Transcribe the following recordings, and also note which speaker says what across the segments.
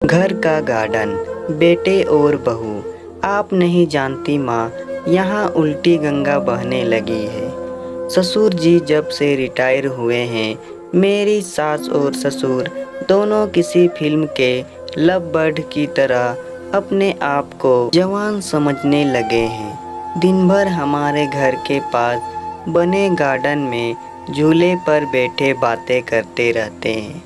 Speaker 1: घर का गार्डन। बेटे और बहू, आप नहीं जानती माँ, यहाँ उल्टी गंगा बहने लगी है। ससुर जी जब से रिटायर हुए हैं, मेरी सास और ससुर दोनों किसी फिल्म के लव बर्ड की तरह अपने आप को जवान समझने लगे हैं। दिन भर हमारे घर के पास बने गार्डन में झूले पर बैठे बातें करते रहते हैं।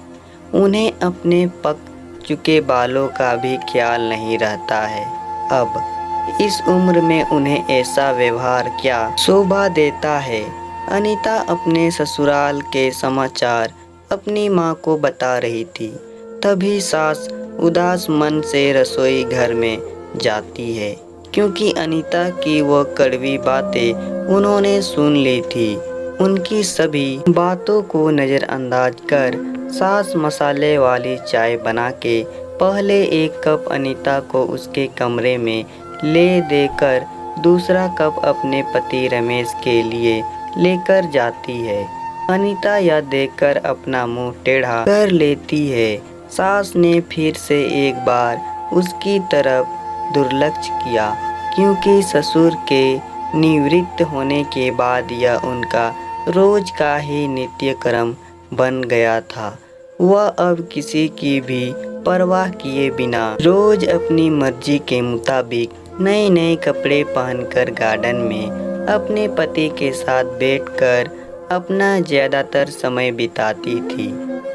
Speaker 1: उन्हें अपने पक चुके बालों का भी ख्याल नहीं रहता है। अब इस उम्र में उन्हें ऐसा व्यवहार क्या शोभा देता है। अनीता अपने ससुराल के समाचार अपनी माँ को बता रही थी। तभी सास उदास मन से रसोई घर में जाती है, क्योंकि अनीता की वो कड़वी बातें उन्होंने सुन ली थी। उनकी सभी बातों को नज़रअंदाज कर सास मसाले वाली चाय बना के पहले एक कप अनीता को उसके कमरे में ले देकर दूसरा कप अपने पति रमेश के लिए लेकर जाती है। अनीता यह देखकर अपना मुंह टेढ़ा कर लेती है। सास ने फिर से एक बार उसकी तरफ दुर्लक्ष्य किया, क्योंकि ससुर के निवृत्त होने के बाद यह उनका रोज का ही नित्यक्रम बन गया था। वह अब किसी की भी परवाह किए बिना रोज अपनी मर्जी के मुताबिक नए नए कपड़े पहनकर गार्डन में अपने पति के साथ बैठकर अपना ज़्यादातर समय बिताती थी।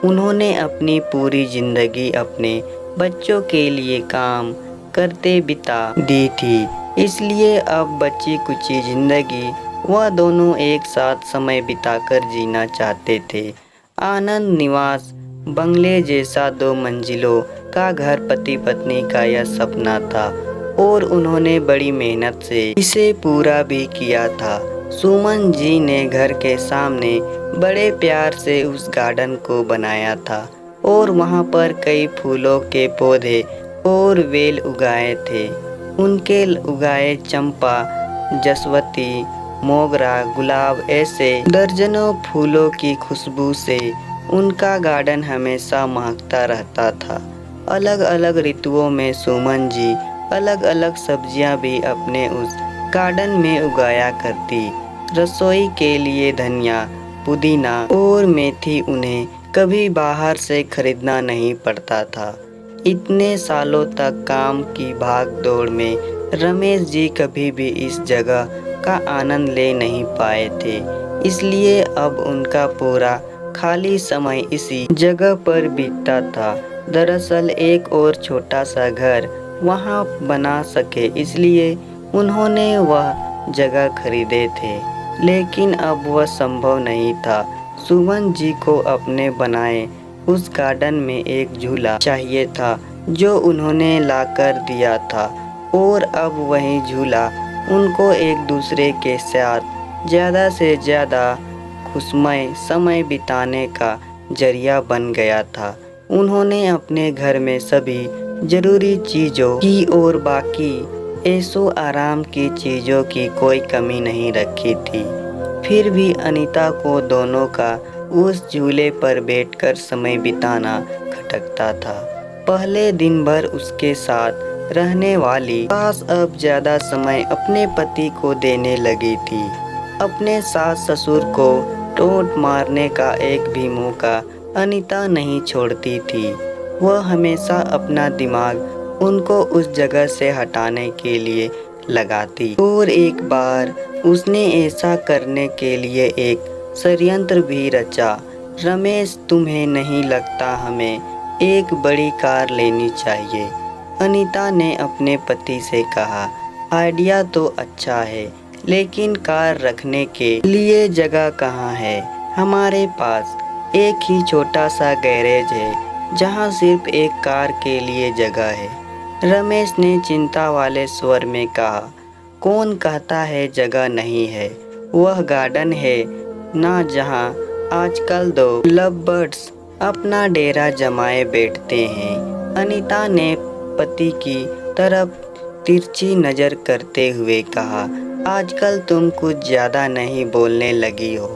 Speaker 1: उन्होंने अपनी पूरी जिंदगी अपने बच्चों के लिए काम करते बिता दी थी, इसलिए अब बची कुची जिंदगी वह दोनों एक साथ समय बिताकर जीना चाहते थे। आनंद निवास बंगले जैसा 2 मंजिलों का घर पति पत्नी का यह सपना था और उन्होंने बड़ी मेहनत से इसे पूरा भी किया था। सुमन जी ने घर के सामने बड़े प्यार से उस गार्डन को बनाया था और वहाँ पर कई फूलों के पौधे और बेल उगाए थे। उनके उगाए चंपा, जसवती, मोगरा, गुलाब ऐसे दर्जनों फूलों की खुशबू से उनका गार्डन हमेशा महकता रहता था। अलग अलग ऋतुओं में सुमन जी अलग अलग सब्जियां भी अपने उस गार्डन में उगाया करती। रसोई के लिए धनिया, पुदीना और मेथी उन्हें कभी बाहर से खरीदना नहीं पड़ता था। इतने सालों तक काम की भाग दौड़ में रमेश जी कभी भी इस जगह का आनंद ले नहीं पाए थे, इसलिए अब उनका पूरा खाली समय इसी जगह पर बीतता था। दरअसल एक और छोटा सा घर वहां बना सके इसलिए उन्होंने वह जगह खरीदे थे, लेकिन अब वह संभव नहीं था। सुमन जी को अपने बनाए उस गार्डन में एक झूला चाहिए था जो उन्होंने लाकर दिया था, और अब वही झूला उनको एक दूसरे के साथ ज़्यादा से ज़्यादा खुशमय समय बिताने का जरिया बन गया था। उन्होंने अपने घर में सभी जरूरी चीज़ों की और बाकी ऐशो आराम की चीज़ों की कोई कमी नहीं रखी थी। फिर भी अनीता को दोनों का उस झूले पर बैठकर समय बिताना खटकता था। पहले दिन भर उसके साथ रहने वाली सास अब ज़्यादा समय अपने पति को देने लगी थी। अपने सास ससुर को टोंट मारने का एक भी मौका अनीता नहीं छोड़ती थी। वह हमेशा अपना दिमाग उनको उस जगह से हटाने के लिए लगाती, और एक बार उसने ऐसा करने के लिए एक षड्यंत्र भी रचा। रमेश, तुम्हें नहीं लगता हमें एक बड़ी कार लेनी चाहिए? अनीता ने अपने पति से कहा। आइडिया तो अच्छा है, लेकिन कार रखने के लिए जगह कहाँ है? हमारे पास एक ही छोटा सा गैरेज है जहाँ सिर्फ एक कार के लिए जगह है। रमेश ने चिंता वाले स्वर में कहा। कौन कहता है जगह नहीं है? वह गार्डन है ना जहाँ आजकल 2 लव बर्ड्स अपना डेरा जमाए बैठते हैं। अनीता ने पति की तरफ तिरछी नज़र करते हुए कहा। आजकल तुम कुछ ज़्यादा नहीं बोलने लगी हो,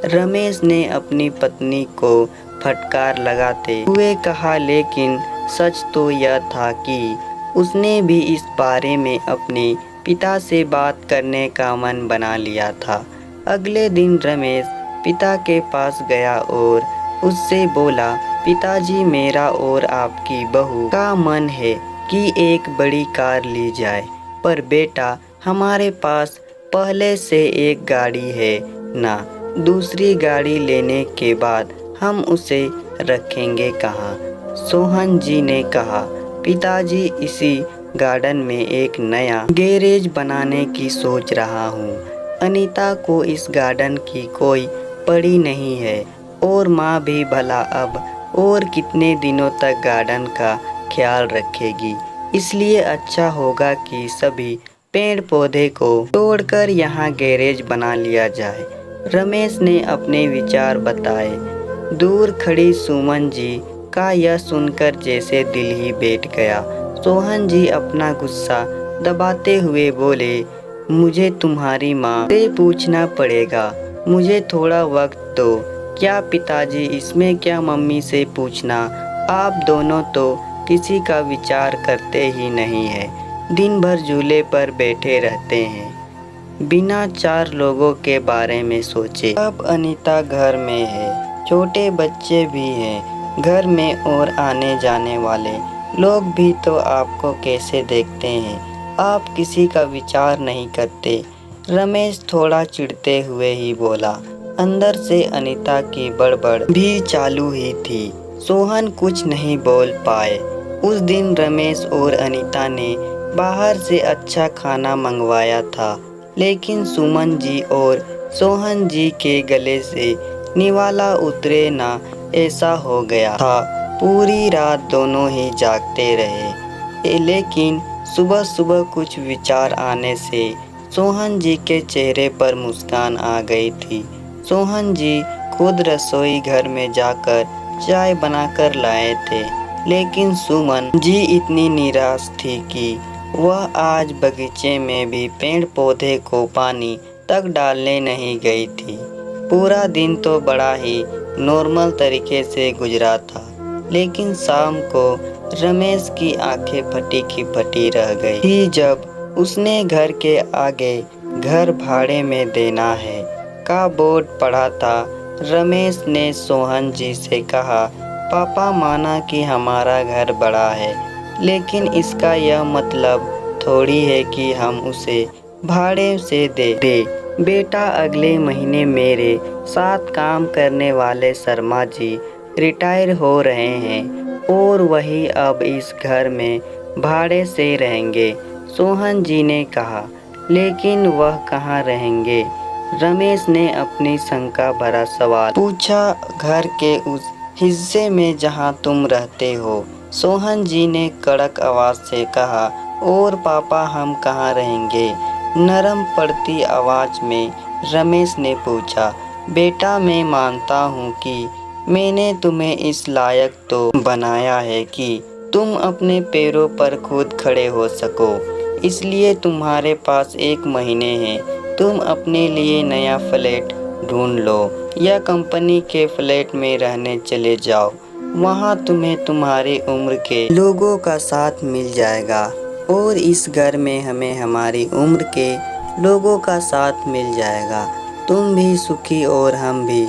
Speaker 1: रमेश ने अपनी पत्नी को फटकार लगाते हुए कहा। लेकिन सच तो यह था कि उसने भी इस बारे में अपने पिता से बात करने का मन बना लिया था। अगले दिन रमेश पिता के पास गया और उससे बोला, पिताजी, मेरा और आपकी बहू का मन है कि एक बड़ी कार ली जाए, पर बेटा हमारे पास पहले से एक गाड़ी है ना, दूसरी गाड़ी लेने के बाद हम उसे रखेंगे कहाँ। सोहन जी ने कहा, पिताजी, इसी गार्डन में एक नया गैरेज बनाने की सोच रहा हूँ। अनीता को इस गार्डन की कोई पड़ी नहीं है और माँ भी भला अब और कितने दिनों तक गार्डन का ख्याल रखेगी, इसलिए अच्छा होगा कि सभी पेड़ पौधे को तोड़कर यहाँ गैरेज बना लिया जाए। रमेश ने अपने विचार बताए। दूर खड़ी सुमन जी का यह सुनकर जैसे दिल ही बैठ गया। सोहन जी अपना गुस्सा दबाते हुए बोले, मुझे तुम्हारी माँ से पूछना पड़ेगा, मुझे थोड़ा वक्त दो। क्या पिताजी, इसमें क्या मम्मी से पूछना, आप दोनों तो किसी का विचार करते ही नहीं है, दिन भर झूले पर बैठे रहते हैं बिना चार लोगों के बारे में सोचे। अब अनीता घर में है, छोटे बच्चे भी हैं घर में और आने जाने वाले लोग भी तो आपको कैसे देखते हैं, आप किसी का विचार नहीं करते। रमेश थोड़ा चिढ़ते हुए ही बोला। अंदर से अनीता की बड़बड़ भी चालू ही थी। सोहन कुछ नहीं बोल पाए। उस दिन रमेश और अनीता ने बाहर से अच्छा खाना मंगवाया था, लेकिन सुमन जी और सोहन जी के गले से निवाला उतरे ना, ऐसा हो गया था। पूरी रात दोनों ही जागते रहे, लेकिन सुबह सुबह कुछ विचार आने से सोहन जी के चेहरे पर मुस्कान आ गई थी। सोहन जी खुद रसोई घर में जाकर चाय बनाकर लाए थे, लेकिन सुमन जी इतनी निराश थी कि वह आज बगीचे में भी पेड़ पौधे को पानी तक डालने नहीं गई थी। पूरा दिन तो बड़ा ही नॉर्मल तरीके से गुजरा था, लेकिन शाम को रमेश की आंखें फटी की फटी रह गई थी जब उसने घर के आगे घर भाड़े में देना है का बोर्ड पढ़ा था। रमेश ने सोहन जी से कहा, पापा, माना कि हमारा घर बड़ा है, लेकिन इसका यह मतलब थोड़ी है कि हम उसे भाड़े से दे बेटा, अगले महीने मेरे साथ काम करने वाले शर्मा जी रिटायर हो रहे हैं और वही अब इस घर में भाड़े से रहेंगे। सोहन जी ने कहा, लेकिन वह कहाँ रहेंगे? रमेश ने अपनी शंका भरा सवाल पूछा। घर के उस हिस्से में जहाँ तुम रहते हो, सोहन जी ने कड़क आवाज से कहा। और पापा, हम कहाँ रहेंगे? नरम पड़ती आवाज में रमेश ने पूछा। बेटा, मैं मानता हूँ कि मैंने तुम्हें इस लायक तो बनाया है कि तुम अपने पैरों पर खुद खड़े हो सको, इसलिए तुम्हारे पास 1 महीने हैं। तुम अपने लिए नया फ्लैट ढूंढ लो या कंपनी के फ्लैट में रहने चले जाओ। वहाँ तुम्हें तुम्हारी उम्र के लोगों का साथ मिल जाएगा और इस घर में हमें हमारी उम्र के लोगों का साथ मिल जाएगा। तुम भी सुखी और हम भी।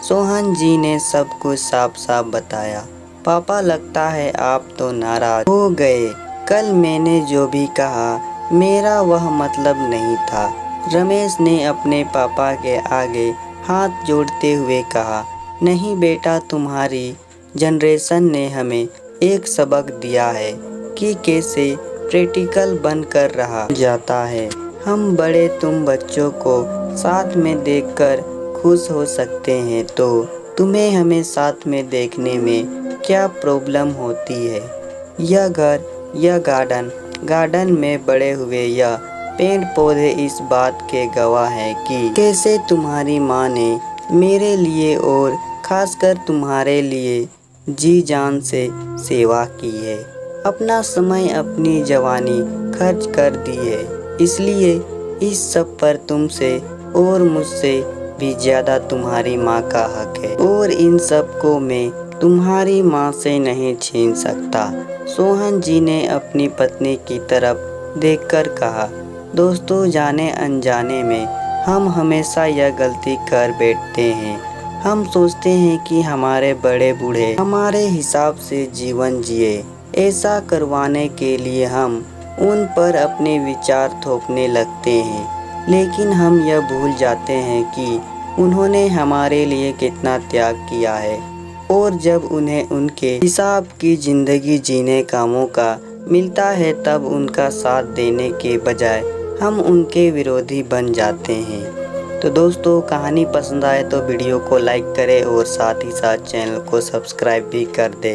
Speaker 1: सोहन जी ने सब कुछ साफ साफ बताया। पापा, लगता है आप तो नाराज हो गए। कल मैंने जो भी कहा मेरा वह मतलब नहीं था। रमेश ने अपने पापा के आगे हाथ जोड़ते हुए कहा। नहीं बेटा, तुम्हारी जनरेशन ने हमें एक सबक दिया है कि कैसे प्रैक्टिकल बनकर रहा जाता है। हम बड़े तुम बच्चों को साथ में देखकर खुश हो सकते हैं, तो तुम्हें हमें साथ में देखने में क्या प्रॉब्लम होती है? यह घर, यह गार्डन में बड़े हुए यह पेड़ पौधे इस बात के गवाह हैं कि कैसे तुम्हारी माँ ने मेरे लिए और खासकर तुम्हारे लिए जी जान से सेवा की है, अपना समय, अपनी जवानी खर्च कर दी है। इसलिए इस सब पर तुमसे और मुझसे भी ज़्यादा तुम्हारी माँ का हक है और इन सब को मैं तुम्हारी माँ से नहीं छीन सकता। सोहन जी ने अपनी पत्नी की तरफ देखकर कहा। दोस्तों, जाने अनजाने में हम हमेशा यह गलती कर बैठते हैं। हम सोचते हैं कि हमारे बड़े बूढ़े हमारे हिसाब से जीवन जिए। ऐसा करवाने के लिए हम उन पर अपने विचार थोपने लगते हैं, लेकिन हम यह भूल जाते हैं कि उन्होंने हमारे लिए कितना त्याग किया है। और जब उन्हें उनके हिसाब की ज़िंदगी जीने का मौका मिलता है, तब उनका साथ देने के बजाय हम उनके विरोधी बन जाते हैं। तो दोस्तों, कहानी पसंद आए तो वीडियो को लाइक करें और साथ ही साथ चैनल को सब्सक्राइब भी कर दें।